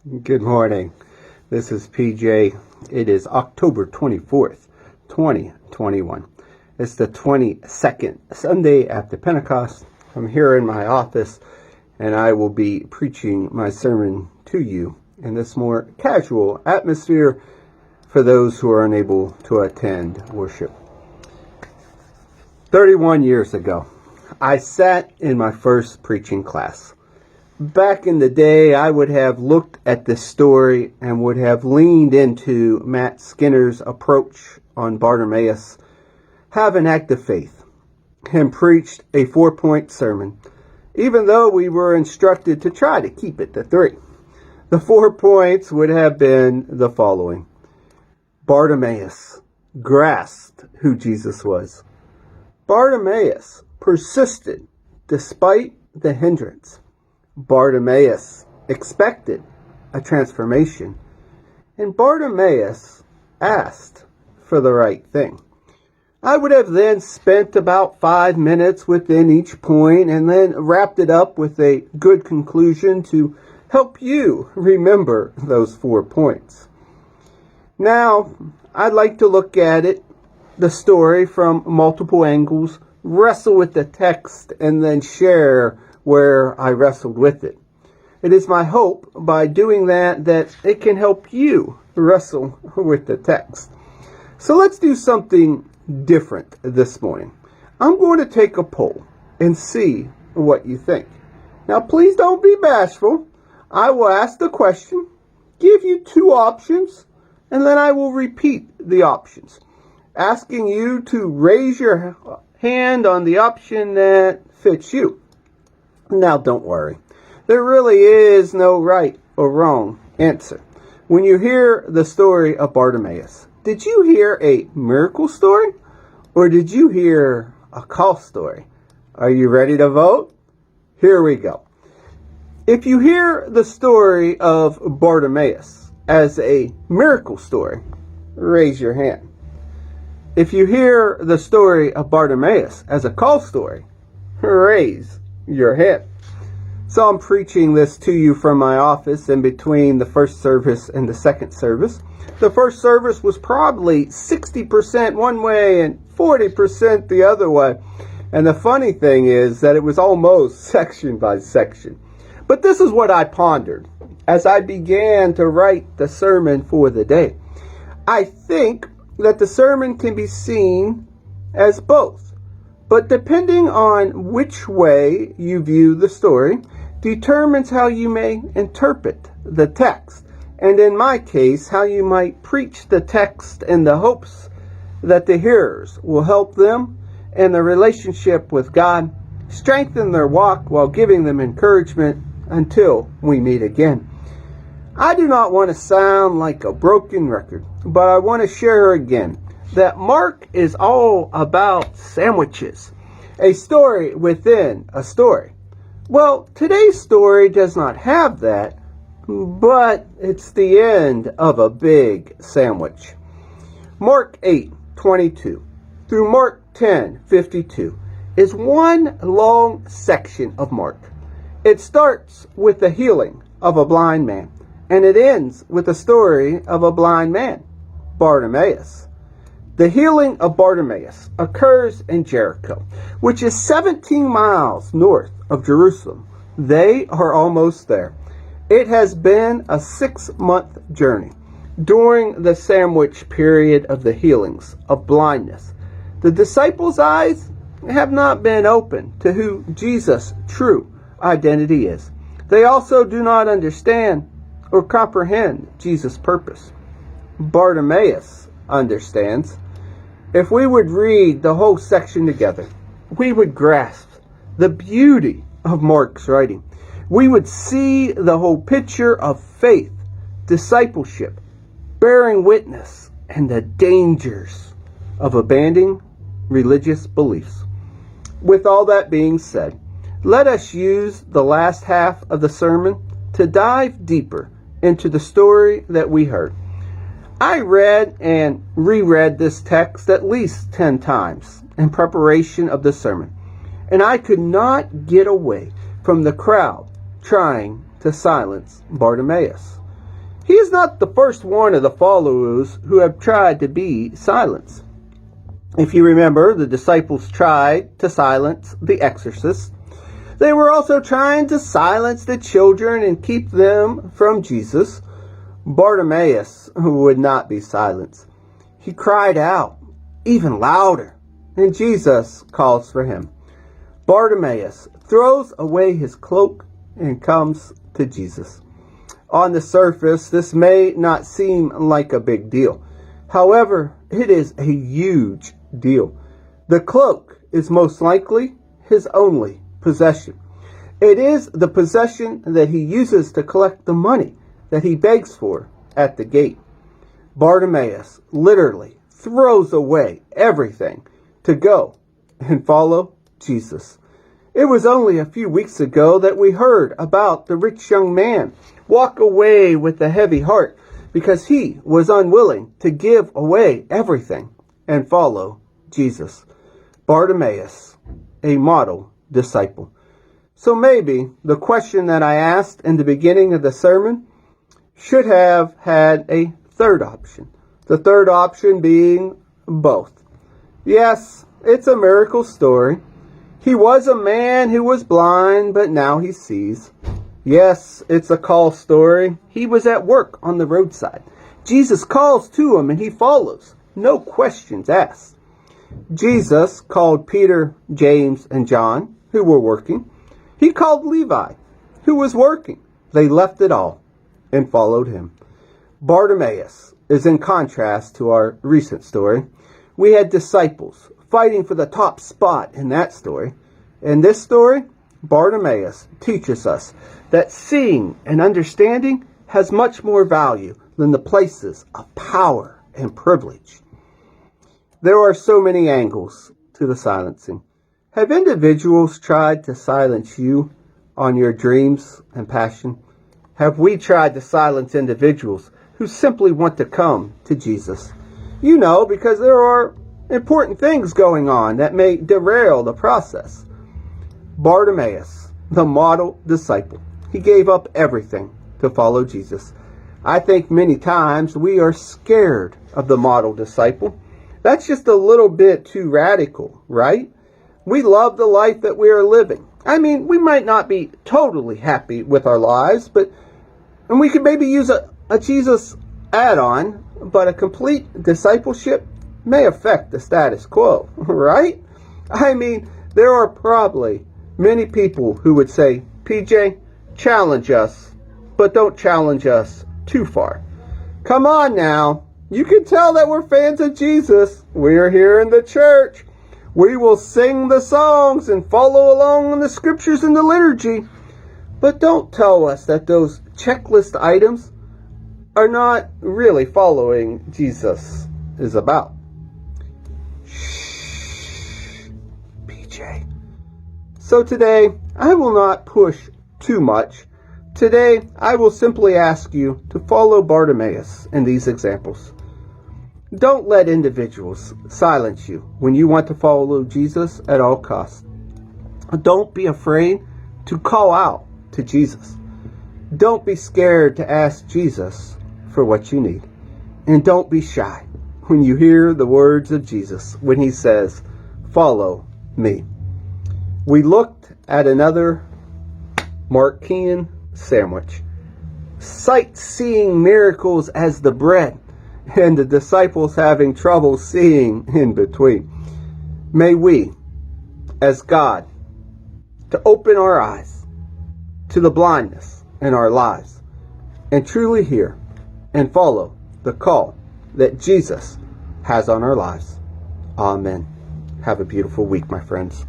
Good morning. This is PJ. It is October 24th, 2021. It's the 22nd Sunday after Pentecost. I'm here in my office and I will be preaching my sermon to you in this more casual atmosphere for those who are unable to attend worship. 31 years ago, I sat in my first preaching class. Back in the day, I would have looked at this story and would have leaned into Matt Skinner's approach on Bartimaeus, have an act of faith, and preached a 4-point sermon, even though we were instructed to try to keep it to 3. The 4 points would have been the following. Bartimaeus grasped who Jesus was. Bartimaeus persisted despite the hindrance. Bartimaeus expected a transformation, and Bartimaeus asked for the right thing. I would have then spent about 5 minutes within each point and then wrapped it up with a good conclusion to help you remember those 4 points. Now, I'd like to look at the story from multiple angles, wrestle with the text, and then share where I wrestled with it. It is my hope by doing that it can help you wrestle with the text. So let's do something different this morning. I'm going to take a poll and see what you think. Now please don't be bashful. I will ask the question, give you 2 options, and then I will repeat the options, asking you to raise your hand on the option that fits you. Now, don't worry. There really is no right or wrong answer. When you hear the story of Bartimaeus, did you hear a miracle story or did you hear a call story? Are you ready to vote? Here we go. If you hear the story of Bartimaeus as a miracle story, raise your hand. If you hear the story of Bartimaeus as a call story, raise your hand. So I'm preaching this to you from my office in between the first service and the second service. The first service was probably 60% one way and 40% the other way. And the funny thing is that it was almost section by section. But this is what I pondered as I began to write the sermon for the day. I think that the sermon can be seen as both. But depending on which way you view the story determines how you may interpret the text. And in my case, how you might preach the text in the hopes that the hearers will help them in their relationship with God, strengthen their walk while giving them encouragement until we meet again. I do not want to sound like a broken record, but I want to share again that Mark is all about sandwiches, a story within a story. Well, today's story does not have that, but it's the end of a big sandwich. Mark 8:22 through Mark 10:52 is one long section of Mark. It starts with the healing of a blind man, and it ends with the story of a blind man, Bartimaeus. The healing of Bartimaeus occurs in Jericho, which is 17 miles north of Jerusalem. They are almost there. It has been a 6-month journey. During the sandwich period of the healings of blindness, the disciples' eyes have not been open to who Jesus' true identity is. They also do not understand or comprehend Jesus' purpose. Bartimaeus understands. If we would read the whole section together, we would grasp the beauty of Mark's writing. We would see the whole picture of faith, discipleship, bearing witness, and the dangers of abandoning religious beliefs. With all that being said, let us use the last half of the sermon to dive deeper into the story that we heard. I read and reread this text at least 10 times in preparation of the sermon, and I could not get away from the crowd trying to silence Bartimaeus. He is not the first one of the followers who have tried to be silenced. If you remember, the disciples tried to silence the exorcists. They were also trying to silence the children and keep them from Jesus. Bartimaeus would not be silenced. He cried out even louder, and Jesus calls for him. Bartimaeus throws away his cloak and comes to Jesus. On the surface, this may not seem like a big deal. However, it is a huge deal. The cloak is most likely his only possession. It is the possession that he uses to collect the money that he begs for at the gate. Bartimaeus literally throws away everything to go and follow Jesus. It was only a few weeks ago that we heard about the rich young man walk away with a heavy heart because he was unwilling to give away everything and follow Jesus. Bartimaeus, a model disciple. So maybe the question that I asked in the beginning of the sermon should have had a third option. The third option being both. Yes, it's a miracle story. He was a man who was blind, but now he sees. Yes, it's a call story. He was at work on the roadside. Jesus calls to him and he follows. No questions asked. Jesus called Peter, James, and John, who were working. He called Levi, who was working. They left it all and followed him. Bartimaeus is in contrast to our recent story. We had disciples fighting for the top spot in that story. In this story, Bartimaeus teaches us that seeing and understanding has much more value than the places of power and privilege. There are so many angles to the silencing. Have individuals tried to silence you on your dreams and passion? Have we tried to silence individuals who simply want to come to Jesus? You know, because there are important things going on that may derail the process. Bartimaeus, the model disciple, he gave up everything to follow Jesus. I think many times we are scared of the model disciple. That's just a little bit too radical, right? We love the life that we are living. I mean, we might not be totally happy with our lives, and we could maybe use a Jesus add-on, but a complete discipleship may affect the status quo, right? I mean, there are probably many people who would say, PJ, challenge us, but don't challenge us too far. Come on now. You can tell that we're fans of Jesus. We're here in the church. We will sing the songs and follow along in the scriptures and the liturgy. But don't tell us that those checklist items are not really following Jesus is about. Shh, PJ. So today, I will not push too much. Today, I will simply ask you to follow Bartimaeus in these examples. Don't let individuals silence you when you want to follow Jesus at all costs. Don't be afraid to call out to Jesus. Don't be scared to ask Jesus for what you need. And don't be shy when you hear the words of Jesus when he says, follow me. We looked at another Markian sandwich. Sightseeing miracles as the bread, and the disciples having trouble seeing in between. May we, as God, to open our eyes to the blindness in our lives and truly hear and follow the call that Jesus has on our lives. Amen. Have a beautiful week, my friends.